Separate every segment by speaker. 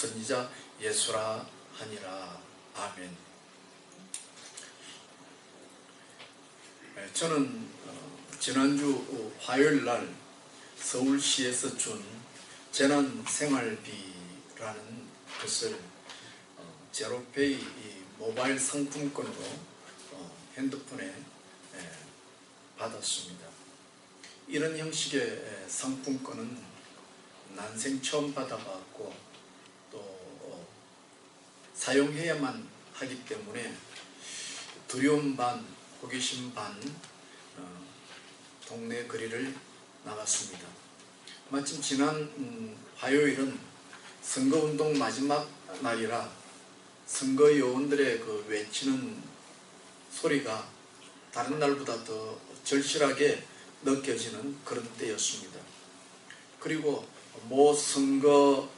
Speaker 1: 선지자 예수라 하니라. 아멘. 저는 지난주 화요일날 서울시에서 준 재난생활비라는 것을 제로페이 모바일 상품권으로 핸드폰에 받았습니다. 이런 형식의 상품권은 난생 처음 받아봤고 또 사용해야만 하기 때문에 두려움 반 호기심 반 동네 거리를 나갔습니다. 마침 지난 화요일은 선거운동 마지막 날이라 선거 요원들의 그 외치는 소리가 다른 날보다 더 절실하게 느껴지는 그런 때였습니다. 그리고 모 선거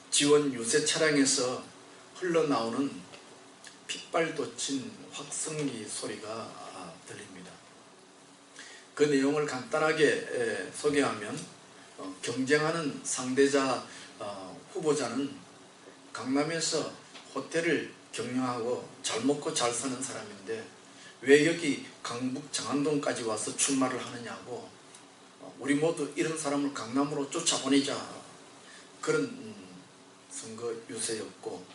Speaker 1: 지원 유세 차량에서 흘러나오는 핏발 돋친 확성기 소리가 들립니다. 그 내용을 간단하게 소개하면 경쟁하는 상대자 후보자는 강남에서 호텔을 경영하고 잘 먹고 잘 사는 사람인데 왜 여기 강북 장안동까지 와서 출마를 하느냐고 우리 모두 이런 사람을 강남으로 쫓아보내자 그런 선거 유세였고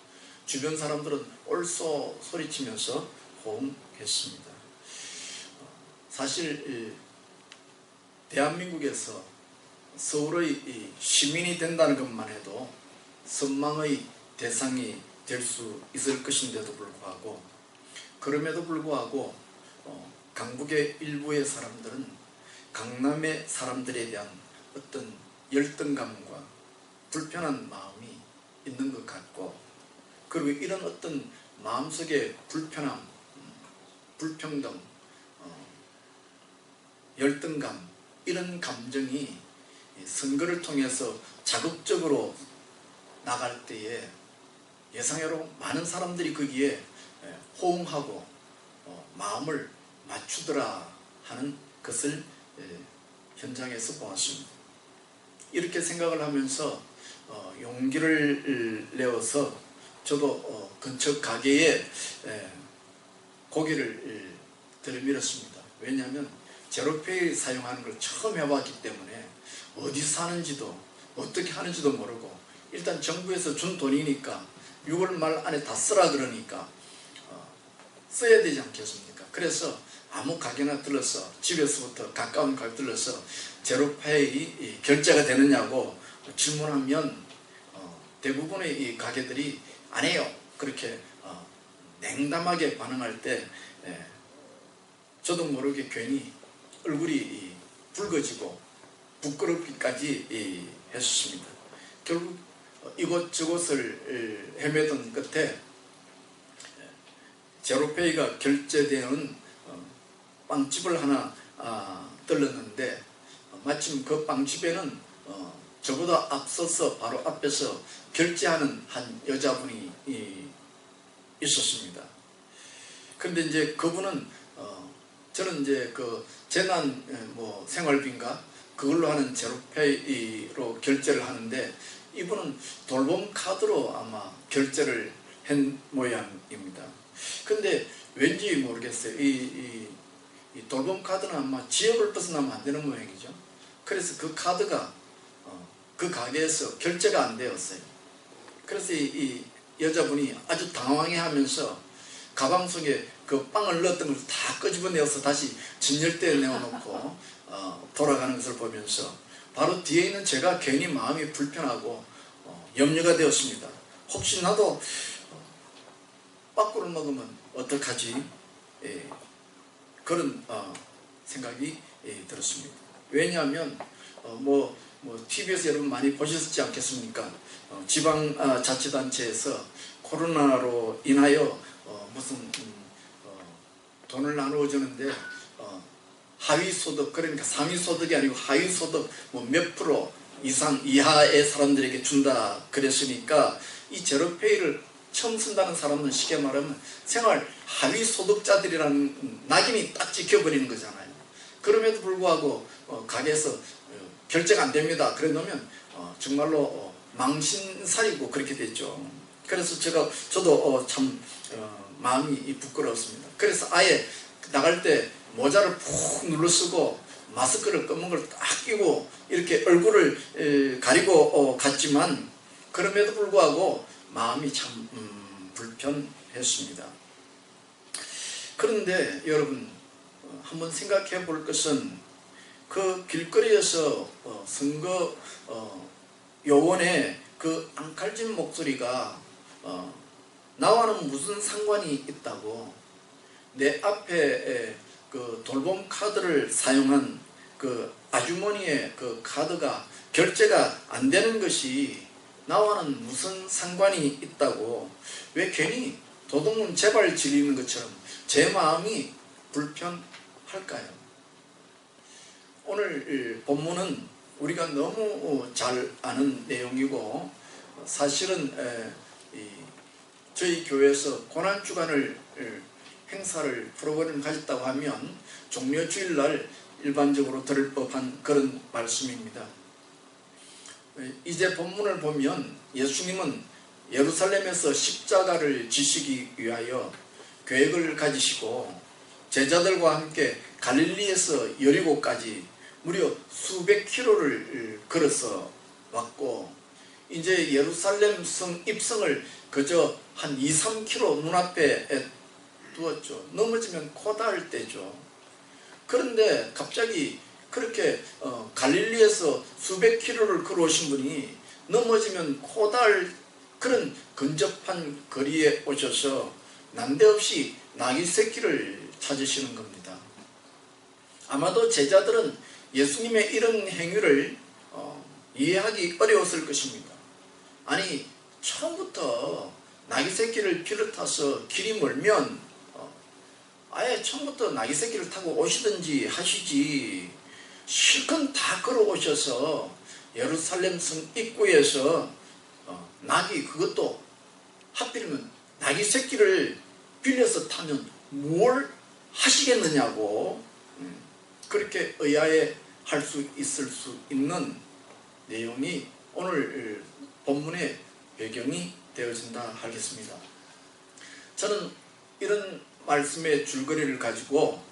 Speaker 1: 주변 사람들은 옳소 소리치면서 호응했습니다. 사실 대한민국에서 서울의 시민이 된다는 것만 해도 선망의 대상이 될 수 있을 것인데도 불구하고 그럼에도 불구하고 강북의 일부의 사람들은 강남의 사람들에 대한 어떤 열등감과 불편한 마음이 있는 것 같고 그리고 이런 어떤 마음속의 불편함, 불평등, 열등감 이런 감정이 선거를 통해서 자극적으로 나갈 때에 예상외로 많은 사람들이 거기에 호응하고 마음을 맞추더라 하는 것을 현장에서 보았습니다. 이렇게 생각을 하면서 용기를 내어서 저도 근처 가게에 고개를 들이밀었습니다. 왜냐하면 제로페이 사용하는 걸 처음 해봤기 때문에 어디 사는지도 어떻게 하는지도 모르고 일단 정부에서 준 돈이니까 6월 말 안에 다 쓰라 그러니까 써야 되지 않겠습니까? 그래서 아무 가게나 들러서 집에서부터 가까운 가게 들러서 제로페이 결제가 되느냐고 질문하면 대부분의 이 가게들이 안 해요. 그렇게 냉담하게 반응할 때 저도 모르게 괜히 얼굴이 붉어지고 부끄럽기까지 했습니다. 결국 이곳저곳을 헤매던 끝에 제로페이가 결제되는 빵집을 하나 들렀는데 마침 그 빵집에는 저보다 앞서서 바로 앞에서 결제하는 한 여자분이 있었습니다. 근데 이제 그분은 저는 이제 그 재난 생활비인가 그걸로 하는 제로페이로 결제를 하는데 이분은 돌봄 카드로 아마 결제를 한 모양입니다. 근데 왠지 모르겠어요. 이 돌봄 카드는 아마 지역을 벗어나면 안 되는 모양이죠. 그래서 그 카드가 그 가게에서 결제가 안 되었어요. 그래서 이 여자분이 아주 당황해하면서 가방 속에 그 빵을 넣었던 걸 다 끄집어내어서 다시 진열대에 내어놓고 돌아가는 것을 보면서 바로 뒤에 있는 제가 괜히 마음이 불편하고 염려가 되었습니다. 혹시 나도 빠꾸를 먹으면 어떡하지? 그런 생각이 들었습니다. 왜냐하면 TV에서 여러분 많이 보셨지 않겠습니까? 지방자치단체에서 코로나로 인하여 무슨 돈을 나누어 주는데 하위소득, 그러니까 상위소득이 아니고 하위소득 몇 프로 이상 이하의 사람들에게 준다 그랬으니까 이 제로페이를 처음 쓴다는 사람은 쉽게 말하면 생활 하위소득자들이라는 낙인이 딱 찍혀버리는 거잖아요. 그럼에도 불구하고 가게에서 결제가 안 됩니다. 그래 놓으면 정말로 망신살이고 그렇게 됐죠. 그래서 저도 참 마음이 부끄러웠습니다. 그래서 아예 나갈 때 모자를 푹 눌러 쓰고 마스크를 검은 걸 딱 끼고 이렇게 얼굴을 가리고 갔지만 그럼에도 불구하고 마음이 참 불편했습니다. 그런데 여러분 한번 생각해 볼 것은 그 길거리에서 선거 요원의 그 앙칼진 목소리가 나와는 무슨 상관이 있다고, 내 앞에 그 돌봄 카드를 사용한 그 아주머니의 그 카드가 결제가 안 되는 것이 나와는 무슨 상관이 있다고, 왜 괜히 도둑문 제발 지르는 것처럼 제 마음이 불편할까요? 오늘 본문은 우리가 너무 잘 아는 내용이고, 사실은 저희 교회에서 고난주간을 행사를 프로그램을 가졌다고 하면 종려주일날 일반적으로 들을 법한 그런 말씀입니다. 이제 본문을 보면 예수님은 예루살렘에서 십자가를 지시기 위하여 계획을 가지시고 제자들과 함께 갈릴리에서 여리고까지 무려 수백 킬로를 걸어서 왔고, 이제 예루살렘 성 입성을 그저 한 2-3km 눈앞에 두었죠. 넘어지면 코 닿을 때죠. 그런데 갑자기 그렇게 갈릴리에서 수백 킬로를 걸어오신 분이 넘어지면 코 닿을 그런 근접한 거리에 오셔서 난데없이 나귀 새끼를 찾으시는 겁니다. 아마도 제자들은 예수님의 이런 행위를 이해하기 어려웠을 것입니다. 아니, 처음부터 나귀 새끼를 비롯해서 길이 멀면 아예 처음부터 나귀 새끼를 타고 오시든지 하시지, 실컷 다 걸어오셔서 예루살렘 성 입구에서 나귀, 그것도 하필이면 나귀 새끼를 빌려서 타면 뭘 하시겠느냐고 그렇게 의아해할 수 있을 수 있는 내용이 오늘 본문의 배경이 되어진다 하겠습니다. 저는 이런 말씀의 줄거리를 가지고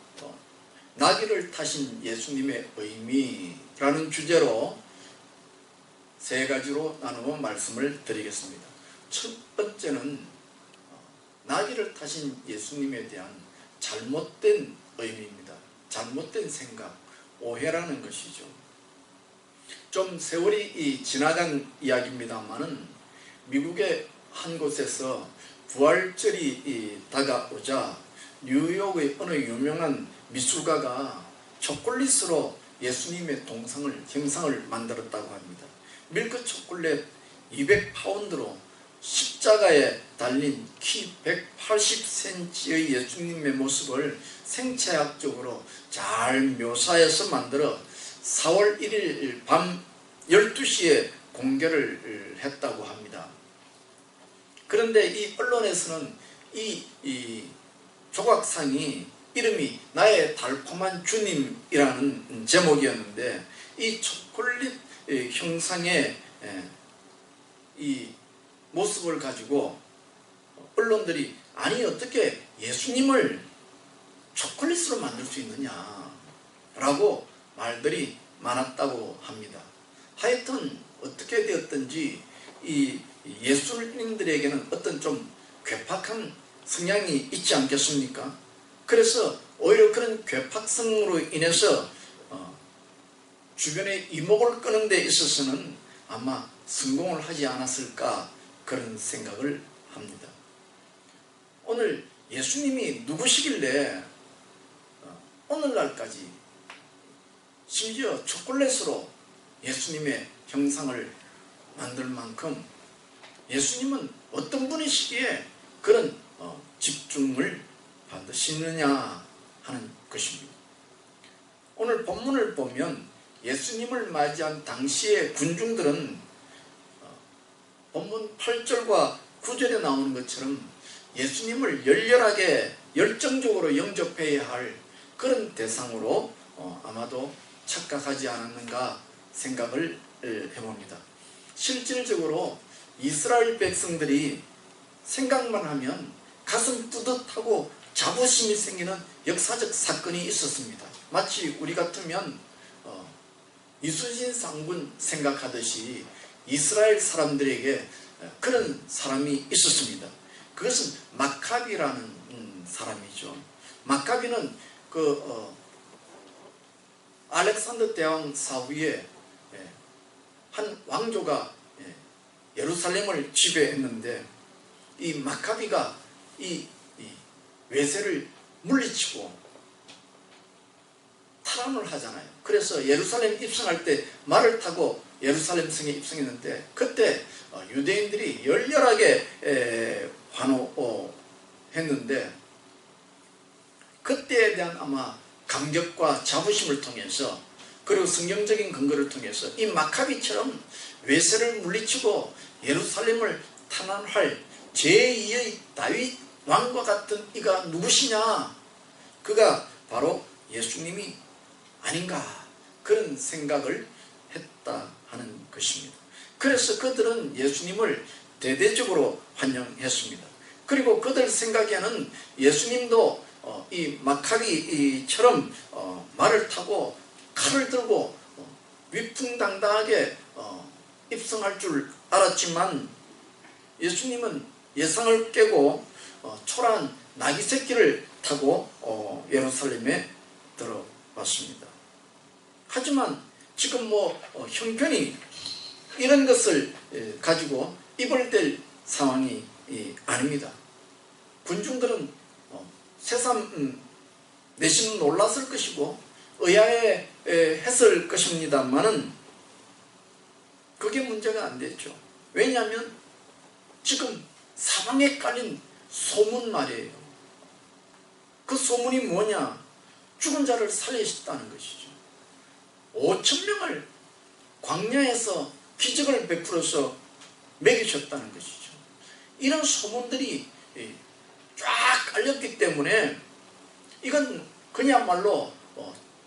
Speaker 1: 나귀를 타신 예수님의 의미라는 주제로 세 가지로 나누어 말씀을 드리겠습니다. 첫 번째는 나귀를 타신 예수님에 대한 잘못된 의미입니다. 잘못된 생각, 오해라는 것이죠. 좀 세월이 지나간 이야기입니다만은 미국의 한 곳에서 부활절이 다가오자 뉴욕의 어느 유명한 미술가가 초콜릿으로 예수님의 형상을 만들었다고 합니다. 밀크 초콜릿 200파운드로 십자가에 달린 키 180cm의 예수님의 모습을 생체학적으로 잘 묘사해서 만들어 4월 1일 밤 12시에 공개를 했다고 합니다. 그런데 이 언론에서는 이 조각상이 이름이 나의 달콤한 주님이라는 제목이었는데, 이 초콜릿 형상의 이 모습을 가지고 언론들이 아니 어떻게 예수님을 초콜릿으로 만들 수 있느냐 라고 말들이 많았다고 합니다. 하여튼 어떻게 되었든지 이 예술인들에게는 어떤 좀 괴팍한 성향이 있지 않겠습니까? 그래서 오히려 그런 괴팍성으로 인해서 주변의 이목을 끄는 데 있어서는 아마 성공을 하지 않았을까 그런 생각을 합니다. 오늘 예수님이 누구시길래 오늘날까지 심지어 초콜릿으로 예수님의 형상을 만들 만큼 예수님은 어떤 분이시기에 그런 집중을 받으시느냐 하는 것입니다. 오늘 본문을 보면 예수님을 맞이한 당시의 군중들은 본문 8절과 9절에 나오는 것처럼 예수님을 열렬하게 열정적으로 영접해야 할 그런 대상으로 아마도 착각하지 않았는가 생각을 해봅니다. 실질적으로 이스라엘 백성들이 생각만 하면 가슴 뿌듯하고 자부심이 생기는 역사적 사건이 있었습니다. 마치 우리 같으면 이순신 장군 생각하듯이 이스라엘 사람들에게 그런 사람이 있었습니다. 그것은 마카비라는 사람이죠. 마카비는 알렉산더 대왕 사후에 한 왕조가 예루살렘을 지배했는데 이 마카비가 이 외세를 물리치고 탈환을 하잖아요. 그래서 예루살렘 입성할 때 말을 타고 예루살렘 성에 입성했는데 그때 유대인들이 열렬하게 환호했는데 그때에 대한 아마 감격과 자부심을 통해서 그리고 성경적인 근거를 통해서 이 마카비처럼 외세를 물리치고 예루살렘을 탄환할 제2의 다윗 왕과 같은 이가 누구시냐? 그가 바로 예수님이 아닌가 그런 생각을 했다 하는 것입니다. 그래서 그들은 예수님을 대대적으로 환영했습니다. 그리고 그들 생각에는 예수님도 이 마카비처럼 말을 타고 칼을 들고 위풍당당하게 입성할 줄 알았지만 예수님은 예상을 깨고 초라한 나귀 새끼를 타고 예루살렘에 들어왔습니다. 하지만 지금 형편이 이런 것을 가지고 입을 댈 상황이 아닙니다. 군중들은 새삼 내심 놀랐을 것이고 의아해했을 것입니다만은 그게 문제가 안 됐죠. 왜냐하면 지금 사방에 깔린 소문 말이에요. 그 소문이 뭐냐? 죽은 자를 살리셨다는 것이죠. 5,000명을 광야에서 기적을 베풀어서 먹이셨다는 것이죠. 이런 소문들이 쫙 깔렸기 때문에 이건 그야말로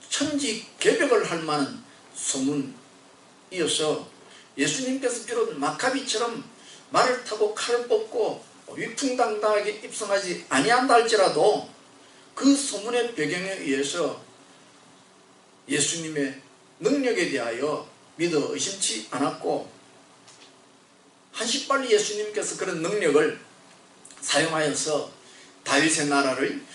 Speaker 1: 천지개벽을 할 만한 소문이어서 예수님께서 비록 마카비처럼 말을 타고 칼을 뽑고 위풍당당하게 입성하지 아니한다 할지라도 그 소문의 배경에 의해서 예수님의 능력에 대하여 믿어 의심치 않았고 한시빨리 예수님께서 그런 능력을 사용하여서 다윗의 나라를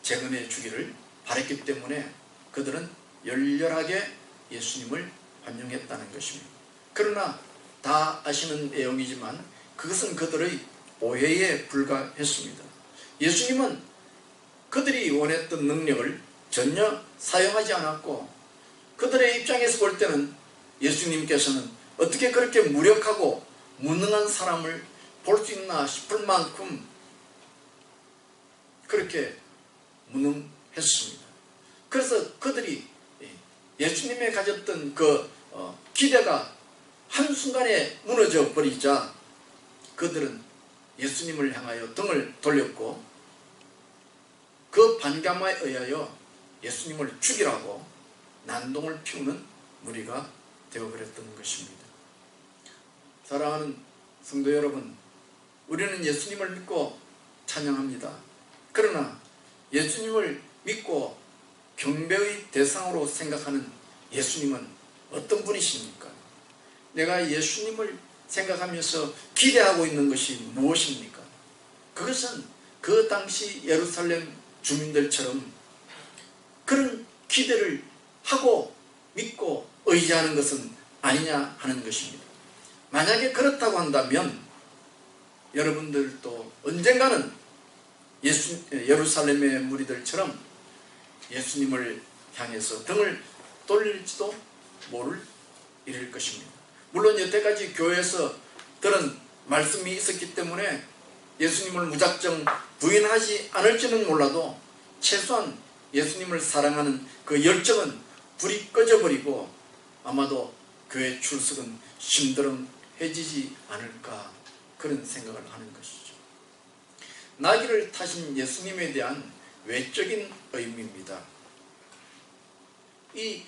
Speaker 1: 재건해 주기를 바랬기 때문에 그들은 열렬하게 예수님을 환영했다는 것입니다. 그러나 다 아시는 내용이지만 그것은 그들의 오해에 불과했습니다. 예수님은 그들이 원했던 능력을 전혀 사용하지 않았고 그들의 입장에서 볼 때는 예수님께서는 어떻게 그렇게 무력하고 무능한 사람을 볼 수 있나 싶을 만큼 그렇게 무능했습니다. 그래서 그들이 예수님에 가졌던 그 기대가 한순간에 무너져 버리자 그들은 예수님을 향하여 등을 돌렸고 그 반감에 의하여 예수님을 죽이라고 난동을 피우는 무리가 되어버렸던 것입니다. 사랑하는 성도 여러분, 우리는 예수님을 믿고 찬양합니다. 그러나 예수님을 믿고 경배의 대상으로 생각하는 예수님은 어떤 분이십니까? 내가 예수님을 생각하면서 기대하고 있는 것이 무엇입니까? 그것은 그 당시 예루살렘 주민들처럼 그런 기대를 하고 믿고 의지하는 것은 아니냐 하는 것입니다. 만약에 그렇다고 한다면 여러분들도 언젠가는 예루살렘의 무리들처럼 예수님을 향해서 등을 돌릴지도 모를 일일 것입니다. 물론 여태까지 교회에서 들은 말씀이 있었기 때문에 예수님을 무작정 부인하지 않을지는 몰라도 최소한 예수님을 사랑하는 그 열정은 불이 꺼져버리고 아마도 교회 출석은 심드렁해지지 않을까 그런 생각을 하는 것이죠. 나귀를 타신 예수님에 대한 외적인 의미입니다. 이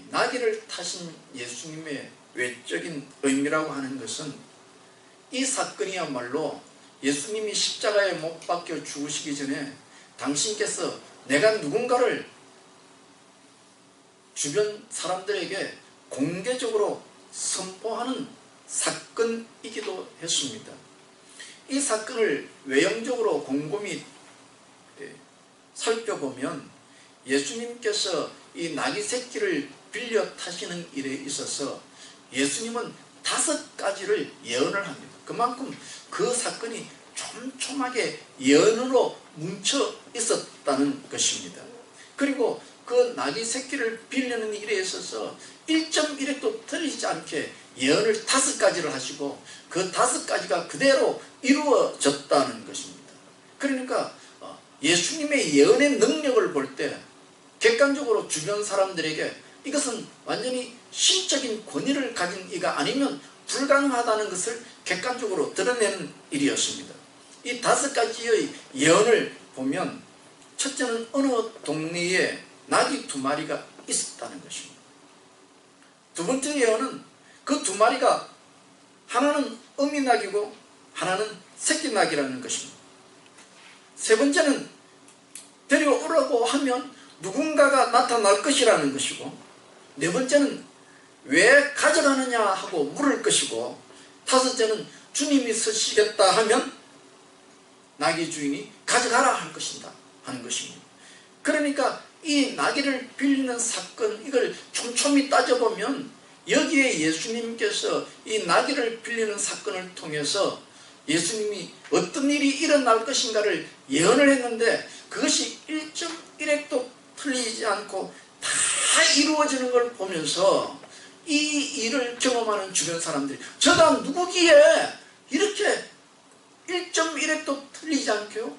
Speaker 1: 나귀를 타신 예수님의 외적인 의미라고 하는 것은 이 사건이야말로 예수님이 십자가에 못 박혀 죽으시기 전에 당신께서 내가 누군가를 주변 사람들에게 공개적으로 선포하는 사건이기도 했습니다. 이 사건을 외형적으로 곰곰이 살펴보면 예수님께서 이 나귀 새끼를 빌려 타시는 일에 있어서 예수님은 5가지를 예언을 합니다. 그만큼 그 사건이 촘촘하게 예언으로 뭉쳐 있었다는 것입니다. 그리고 그 나귀 새끼를 빌리는 일에 있어서 1.1획도 틀리지 않게 예언을 5가지를 하시고 그 5가지가 그대로 이루어졌다는 것입니다. 그러니까 예수님의 예언의 능력을 볼 때 객관적으로 주변 사람들에게 이것은 완전히 신적인 권위를 가진 이가 아니면 불가능하다는 것을 객관적으로 드러내는 일이었습니다. 이 5가지의 예언을 보면 첫째는 어느 동네에 나귀 2마리가 있었다는 것입니다. 두 번째 예언은 그 2마리가 하나는 어미나귀고 하나는 새끼나귀라는 것입니다. 세 번째는 데려오라고 하면 누군가가 나타날 것이라는 것이고, 네 번째는 왜 가져가느냐 하고 물을 것이고, 5째는 주님이 서시겠다 하면 나귀 주인이 가져가라 할 것이다 하는 것입니다. 그러니까 이 나귀를 빌리는 사건, 이걸 촘촘히 따져보면 여기에 예수님께서 이 나귀를 빌리는 사건을 통해서 예수님이 어떤 일이 일어날 것인가를 예언을 했는데 그것이 1.1획도 틀리지 않고 다 이루어지는 걸 보면서 이 일을 경험하는 주변 사람들이 저가 누구기에 이렇게 1.1획도 틀리지 않게요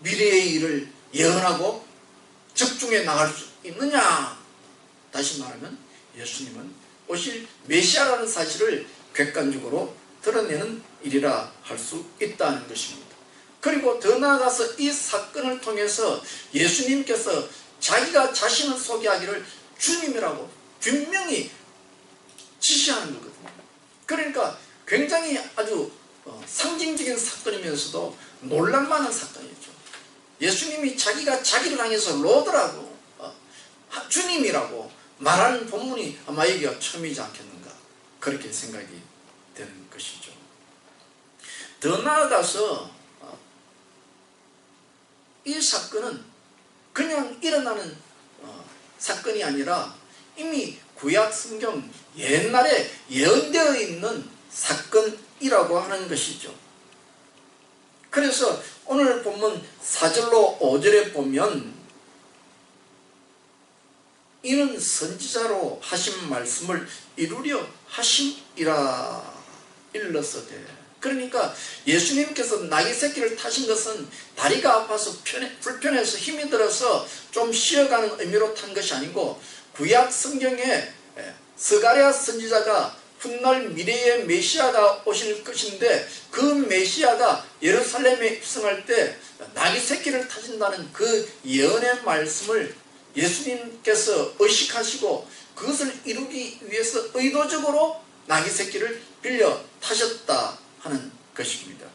Speaker 1: 미래의 일을 예언하고 적중해 나갈 수 있느냐. 다시 말하면 예수님은 오실 메시아라는 사실을 객관적으로 드러내는 일이라 할 수 있다는 것입니다. 그리고 더 나아가서 이 사건을 통해서 예수님께서 자기가 자신을 소개하기를 주님이라고 분명히 지시하는 거거든요. 그러니까 굉장히 아주 상징적인 사건이면서도 놀랄만한 사건이죠. 예수님이 자기가 자기를 향해서 로드라고 주님이라고 말하는 본문이 아마 여기가 처음이지 않겠는가, 그렇게 생각이 되는 것이죠. 더 나아가서 이 사건은 그냥 일어나는 사건이 아니라 이미 구약 성경 옛날에 예언되어 있는 사건이라고 하는 것이죠. 그래서 오늘 본문 4절로 5절에 보면 이는 선지자로 하신 말씀을 이루려 하심이라 일렀으되, 그러니까 예수님께서 나귀 새끼를 타신 것은 다리가 아파서 불편해서 힘이 들어서 좀 쉬어가는 의미로 탄 것이 아니고 구약 성경에 스가랴 선지자가 훗날 미래의 메시아가 오실 것인데 그 메시아가 예루살렘에 입성할 때 나귀 새끼를 타신다는 그 예언의 말씀을 예수님께서 의식하시고 그것을 이루기 위해서 의도적으로 나귀 새끼를 빌려 타셨다 하는 것입니다.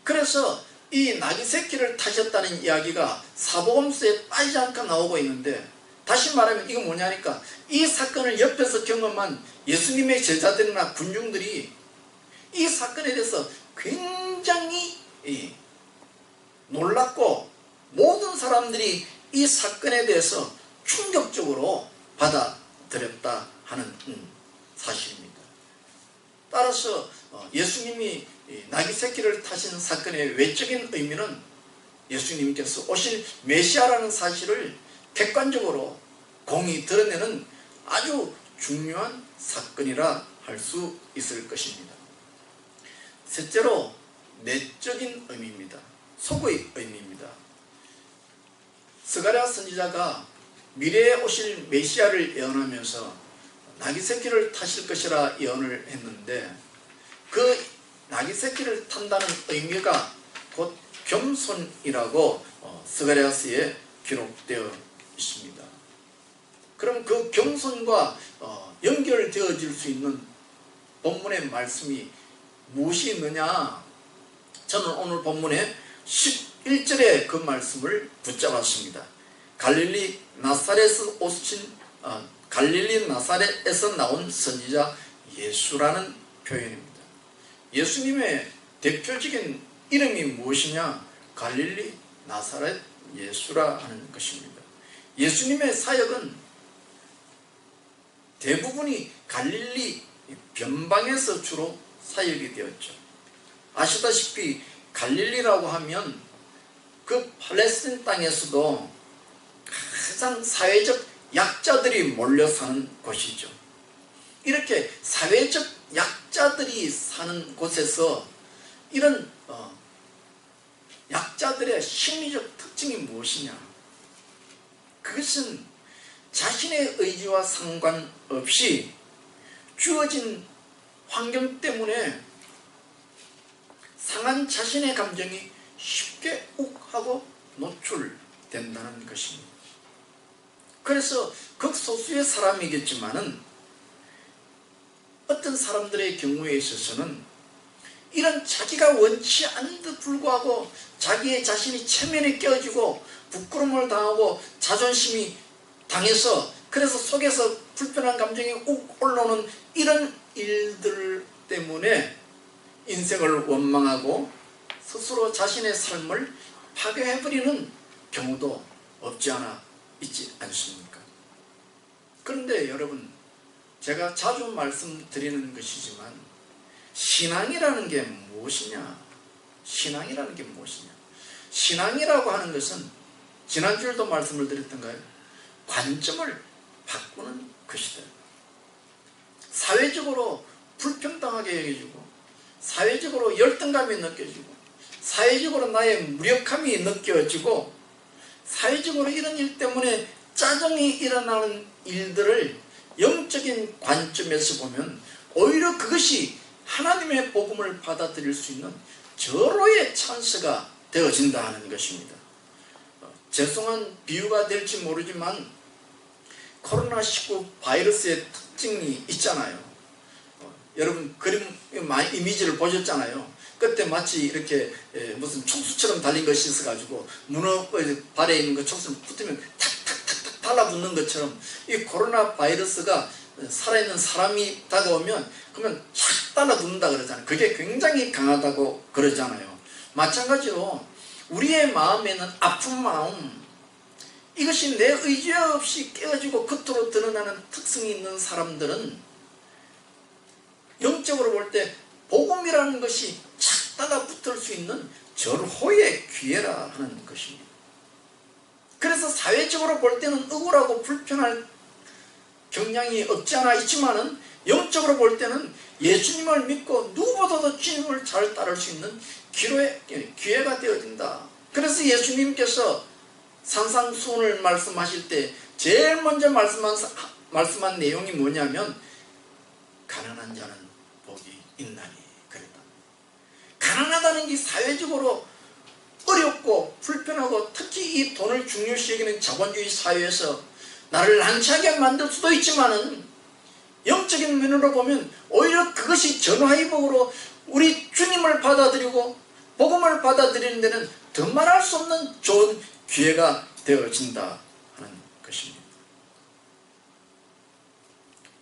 Speaker 1: 그래서 이 나귀 새끼를 타셨다는 이야기가 사복음서에 빠지지 않고 나오고 있는데, 다시 말하면 이거 뭐냐니까 이 사건을 옆에서 경험한 예수님의 제자들이나 군중들이 이 사건에 대해서 굉장히 놀랐고 모든 사람들이 이 사건에 대해서 충격적으로 받아들였다 하는 사실입니다. 따라서 예수님이 나귀 새끼를 타신 사건의 외적인 의미는 예수님께서 오실 메시아라는 사실을 객관적으로 공히 드러내는 아주 중요한 사건이라 할 수 있을 것입니다. 셋째로 내적인 의미입니다. 속의 의미입니다. 스가랴 선지자가 미래에 오실 메시아를 예언하면서 나귀 새끼를 타실 것이라 예언을 했는데 그 나귀 새끼를 탄다는 의미가 곧 겸손이라고 스가랴서에 기록되어 있습니다. 그럼 그 겸손과 연결되어질 수 있는 본문의 말씀이 무엇이 있느냐? 저는 오늘 본문의 11절의 그 말씀을 붙잡았습니다. 갈릴리 나사렛에서 나온 선지자 예수라는 표현입니다. 예수님의 대표적인 이름이 무엇이냐? 갈릴리 나사렛 예수라 하는 것입니다. 예수님의 사역은 대부분이 갈릴리 변방에서 주로 사역이 되었죠. 아시다시피 갈릴리라고 하면 그 팔레스틴 땅에서도 가장 사회적 약자들이 몰려 사는 곳이죠. 이렇게 사회적 약자들이 사는 곳에서 이런 약자들의 심리적 특징이 무엇이냐? 그것은 자신의 의지와 상관없이 주어진 환경 때문에 상한 자신의 감정이 쉽게 욱하고 노출된다는 것입니다. 그래서 극소수의 사람이겠지만은 어떤 사람들의 경우에 있어서는 이런 자기가 원치 않는데도 불구하고 자기의 자신이 체면에 깨어지고 부끄러움을 당하고 자존심이 당해서 그래서 속에서 불편한 감정이 욱 올라오는 이런 일들 때문에 인생을 원망하고 스스로 자신의 삶을 파괴해버리는 경우도 없지 않아 있지 않습니까? 그런데 여러분, 제가 자주 말씀드리는 것이지만 신앙이라는 게 무엇이냐? 신앙이라는 게 무엇이냐? 신앙이라고 하는 것은 지난주에도 말씀을 드렸던가요? 관점을 바꾸는 것이다. 사회적으로 불평등하게 여겨지고 사회적으로 열등감이 느껴지고 사회적으로 나의 무력함이 느껴지고 사회적으로 이런 일 때문에 짜증이 일어나는 일들을 영적인 관점에서 보면 오히려 그것이 하나님의 복음을 받아들일 수 있는 절호의 찬스가 되어진다 하는 것입니다. 죄송한 비유가 될지 모르지만 코로나19 바이러스의 특징이 있잖아요. 여러분 그림 이미지를 보셨잖아요. 그때 마치 이렇게 무슨 촉수처럼 달린 것이 있어가지고 문어 발에 있는 그 촉수를 붙으면 탁탁탁탁 달라붙는 것처럼 이 코로나 바이러스가 살아있는 사람이 다가오면 그러면 착 달라붙는다 그러잖아요. 그게 굉장히 강하다고 그러잖아요. 마찬가지로 우리의 마음에는 아픈 마음, 이것이 내 의지 없이 깨어지고 겉으로 드러나는 특성이 있는 사람들은 영적으로 볼 때 복음이라는 것이 착 달라붙을 수 있는 절호의 기회라 하는 것입니다. 그래서 사회적으로 볼 때는 억울하고 불편할 경향이 없지 않아 있지만은 영적으로 볼 때는 예수님을 믿고 누구보다도 주님을 잘 따를 수 있는 기회가 되어진다. 그래서 예수님께서 산상수훈을 말씀하실 때 제일 먼저 말씀한 내용이 뭐냐면 가난한 자는 복이 있나니 그랬다. 가난하다는 게 사회적으로 어렵고 불편하고 특히 이 돈을 중요시 여기는 자본주의 사회에서 나를 난처하게 만들 수도 있지만은 영적인 면으로 보면 오히려 그것이 전화위복으로 우리 주님을 받아들이고 복음을 받아들이는 데는 더 말할 수 없는 좋은 기회가 되어진다 하는 것입니다.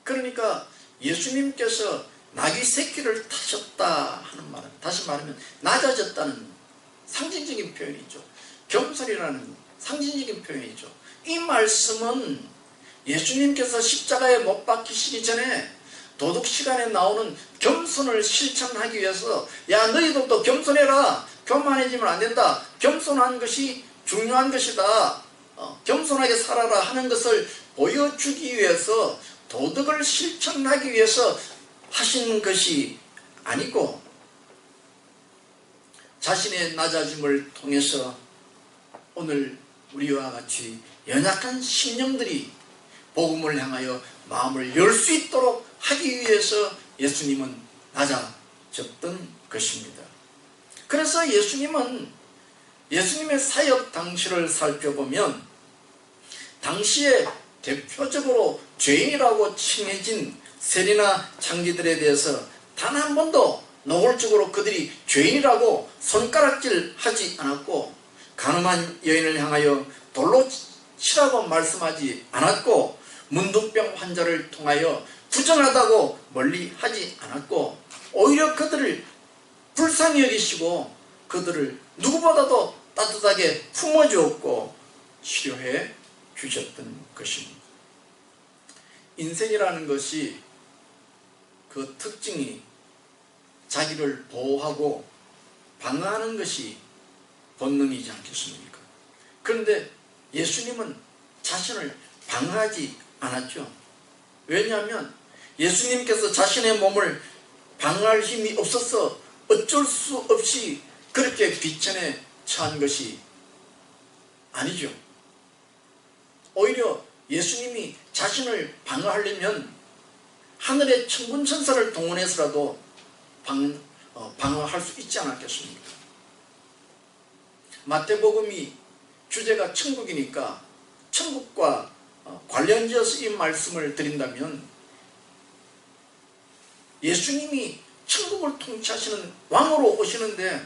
Speaker 1: 그러니까 예수님께서 나귀 새끼를 타셨다 하는 말은 다시 말하면 낮아졌다는 상징적인 표현이죠. 겸손이라는 상징적인 표현이죠. 이 말씀은 예수님께서 십자가에 못 박히시기 전에 도둑 시간에 나오는 겸손을 실천하기 위해서 야 너희들도 겸손해라, 교만해지면 안 된다, 겸손한 것이 중요한 것이다, 겸손하게 살아라 하는 것을 보여주기 위해서 도덕을 실천하기 위해서 하시는 것이 아니고 자신의 낮아짐을 통해서 오늘 우리와 같이 연약한 심령들이 복음을 향하여 마음을 열 수 있도록 하기 위해서 예수님은 낮아졌던 것입니다. 그래서 예수님의 사역 당시를 살펴보면 당시에 대표적으로 죄인이라고 칭해진 세리나 창기들에 대해서 단 한 번도 노골적으로 그들이 죄인이라고 손가락질 하지 않았고, 간음한 여인을 향하여 돌로 치라고 말씀하지 않았고, 문둥병 환자를 통하여 부정하다고 멀리 하지 않았고, 오히려 그들을 불쌍히 여기시고 그들을 누구보다도 따뜻하게 품어주었고 치료해 주셨던 것입니다. 인생이라는 것이 그 특징이 자기를 보호하고 방어하는 것이 본능이지 않겠습니까? 그런데 예수님은 자신을 방어하지 않았죠. 왜냐하면 예수님께서 자신의 몸을 방어할 힘이 없어서 어쩔 수 없이 그렇게 비천에 처한 것이 아니죠. 오히려 예수님이 자신을 방어하려면 하늘의 천군천사를 동원해서라도 방어할 수 있지 않았겠습니까? 마태복음이 주제가 천국이니까 천국과 관련지어서 이 말씀을 드린다면, 예수님이 천국을 통치하시는 왕으로 오시는데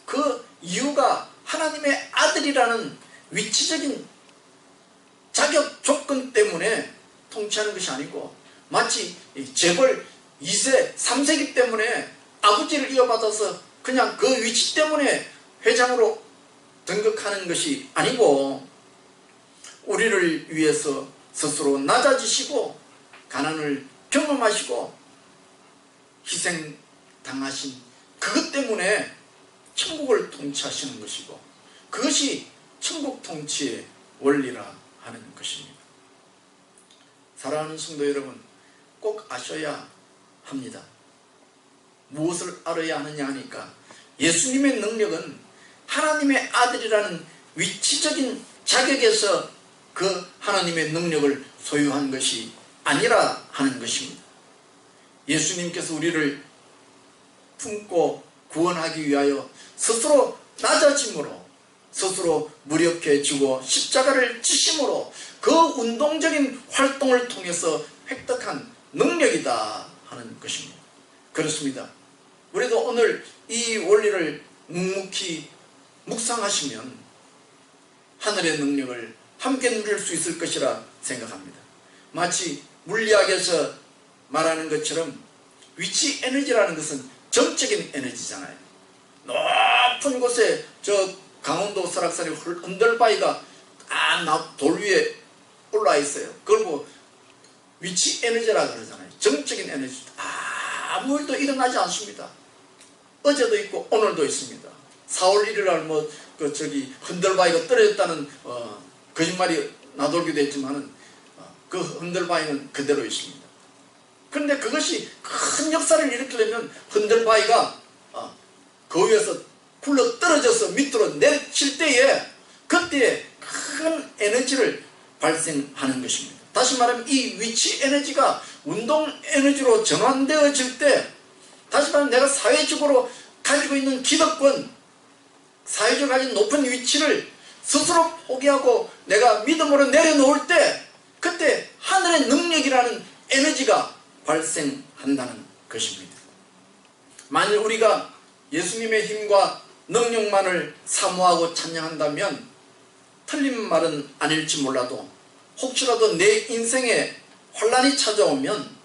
Speaker 1: 그 이유가 하나님의 아들이라는 위치적인 자격 조건 때문에 통치하는 것이 아니고, 마치 재벌 2세 3세기 때문에 아버지를 이어받아서 그냥 그 위치 때문에 회장으로 등극하는 것이 아니고, 우리를 위해서 스스로 낮아지시고 가난을 경험하시고 희생당하신 그것 때문에 천국을 통치하시는 것이고, 그것이 천국 통치의 원리라 하는 것입니다. 사랑하는 성도 여러분, 꼭 아셔야 합니다. 무엇을 알아야 하느냐 하니까, 예수님의 능력은 하나님의 아들이라는 위치적인 자격에서 그 하나님의 능력을 소유한 것이 아니라 하는 것입니다. 예수님께서 우리를 품고 구원하기 위하여 스스로 낮아짐으로, 스스로 무력해지고 십자가를 지심으로 그 운동적인 활동을 통해서 획득한 능력이다 하는 것입니다. 그렇습니다. 우리도 오늘 이 원리를 묵묵히 묵상하시면 하늘의 능력을 함께 누릴 수 있을 것이라 생각합니다. 마치 물리학에서 말하는 것처럼 위치 에너지라는 것은 정적인 에너지잖아요. 높은 곳에 저 강원도 설악산에 흔들바위가 돌 위에 올라와 있어요. 그걸 뭐 위치 에너지라 그러잖아요. 정적인 에너지. 아무 일도 일어나지 않습니다. 어제도 있고 오늘도 있습니다. 4월 1일 날 흔들바위가 떨어졌다는 거짓말이 나돌기도 했지만은 그 흔들바위는 그대로 있습니다. 그런데 그것이 큰 역사를 일으키려면 흔들바위가 그 위에서 굴러 떨어져서 밑으로 내칠 때에, 그때에 큰 에너지를 발생하는 것입니다. 다시 말하면 이 위치 에너지가 운동 에너지로 전환되어질 때, 다시 말하면 내가 사회적으로 가지고 있는 기득권, 사회적으로 가진 높은 위치를 스스로 포기하고 내가 믿음으로 내려놓을 때, 그때 하늘의 능력이라는 에너지가 발생한다는 것입니다. 만일 우리가 예수님의 힘과 능력만을 사모하고 찬양한다면 틀린 말은 아닐지 몰라도, 혹시라도 내 인생에 환난이 찾아오면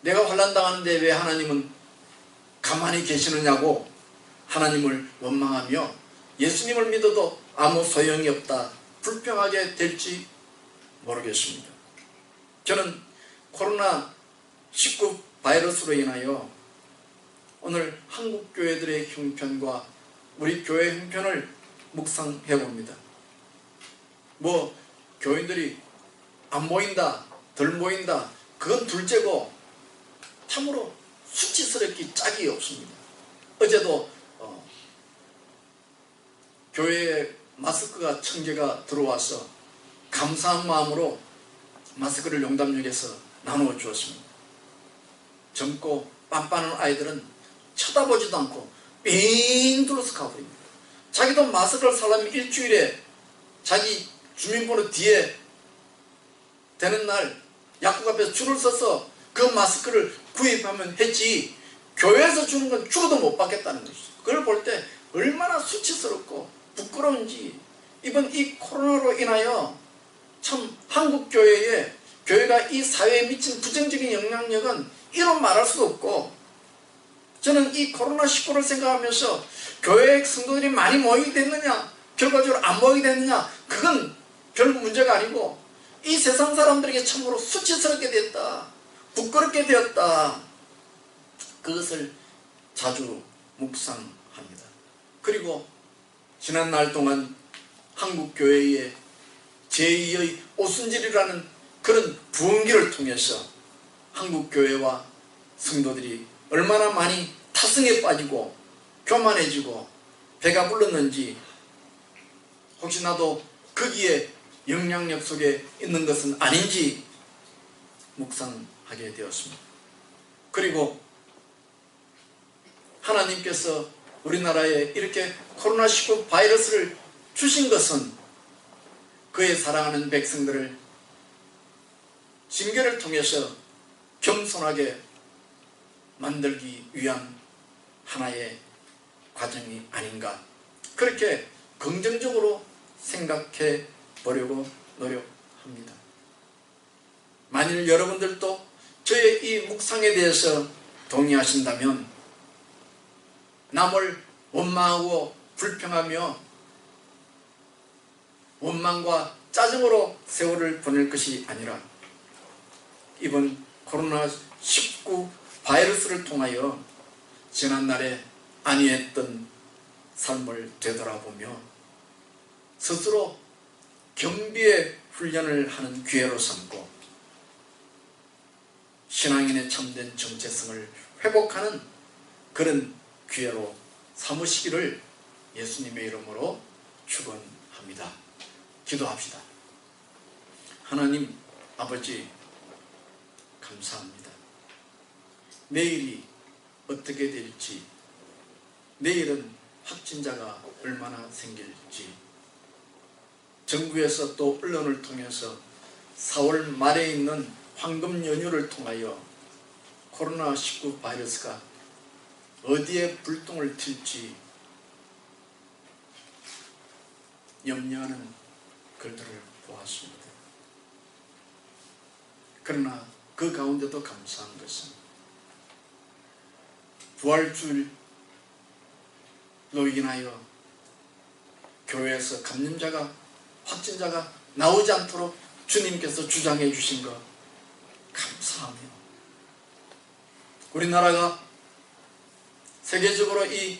Speaker 1: 내가 환난 당하는데 왜 하나님은 가만히 계시느냐고 하나님을 원망하며 예수님을 믿어도 아무 소용이 없다, 불평하게 될지 모르겠습니다. 저는 코로나19 바이러스로 인하여 오늘 한국 교회들의 형편과 우리 교회 형편을 묵상해 봅니다. 교인들이 안 모인다, 덜 모인다, 그건 둘째고 참으로 수치스럽기 짝이 없습니다. 어제도 교회에 마스크가 1000개가 들어와서 감사한 마음으로 마스크를 용담역에서 나누어 주었습니다. 젊고 빤빤한 아이들은 쳐다보지도 않고 삥 둘러서 가버립니다. 자기도 마스크를 사려면 일주일에 자기 주민번호 뒤에 되는 날 약국 앞에서 줄을 서서 그 마스크를 구입하면 했지, 교회에서 주는 건 죽어도 못 받겠다는 것이죠. 그걸 볼 때 얼마나 수치스럽고 부끄러운지. 이번 이 코로나로 인하여 참 한국 교회에, 교회가 이 사회에 미친 부정적인 영향력은 이로 말할 수도 없고, 저는 이 코로나19를 생각하면서 교회 성도들이 많이 모이게 됐느냐, 결과적으로 안 모이게 됐느냐, 그건 별 문제가 아니고 이 세상 사람들에게 참으로 수치스럽게 됐다, 부끄럽게 되었다, 그것을 자주 묵상합니다. 그리고 지난 날 동안 한국 교회의 제2의 오순절이라는 그런 부흥기를 통해서 한국 교회와 성도들이 얼마나 많이 타성에 빠지고 교만해지고 배가 불렀는지, 혹시 나도 거기에 영향력 속에 있는 것은 아닌지 묵상하게 되었습니다. 그리고 하나님께서 우리나라에 이렇게 코로나19 바이러스를 주신 것은 그의 사랑하는 백성들을 징계를 통해서 겸손하게 만들기 위한 하나의 과정이 아닌가, 그렇게 긍정적으로 생각해 보려고 노력합니다. 만일 여러분들도 저의 이 묵상에 대해서 동의하신다면 남을 원망하고 불평하며 원망과 짜증으로 세월을 보낼 것이 아니라 이번 코로나19 바이러스를 통하여 지난날에 안위했던 삶을 되돌아보며 스스로 겸비의 훈련을 하는 기회로 삼고 신앙인의 참된 정체성을 회복하는 그런 기회로 삼으시기를 예수님의 이름으로 축원합니다. 기도합시다. 하나님 아버지, 감사합니다. 내일이 어떻게 될지, 내일은 확진자가 얼마나 생길지, 정부에서 또 언론을 통해서 4월 말에 있는 황금 연휴를 통하여 코로나19 바이러스가 어디에 불똥을 튈지 염려하는 글들을 보았습니다. 그러나 그 가운데도 감사한 것은 부활주일로 인하여 교회에서 감염자가, 확진자가 나오지 않도록 주님께서 주장해 주신 것 감사하며, 우리나라가 세계적으로 이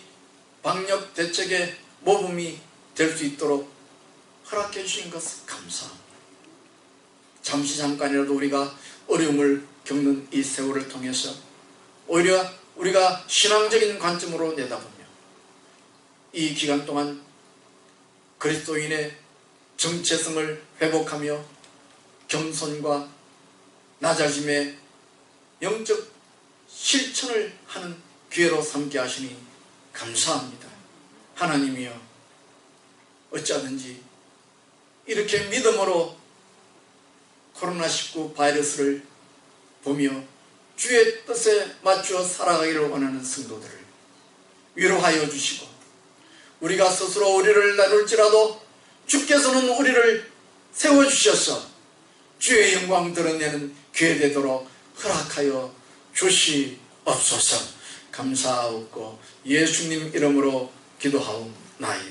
Speaker 1: 방역 대책의 모범이 될 수 있도록 허락해 주신 것을 감사합니다. 잠깐이라도 우리가 어려움을 겪는 이 세월을 통해서 오히려 우리가 신앙적인 관점으로 내다보며 이 기간 동안 그리스도인의 정체성을 회복하며 겸손과 낮아짐의 영적 실천을 하는 기회로 삼게 하시니 감사합니다. 하나님이여, 어찌하든지 이렇게 믿음으로 코로나19 바이러스를 보며 주의 뜻에 맞추어 살아가기를 원하는 성도들을 위로하여 주시고, 우리가 스스로 우리를 나눌지라도 주께서는 우리를 세워주셔서 주의 영광 드러내는 기회 되도록 허락하여 주시옵소서. 감사하옵고 예수님 이름으로 기도하옵나이다.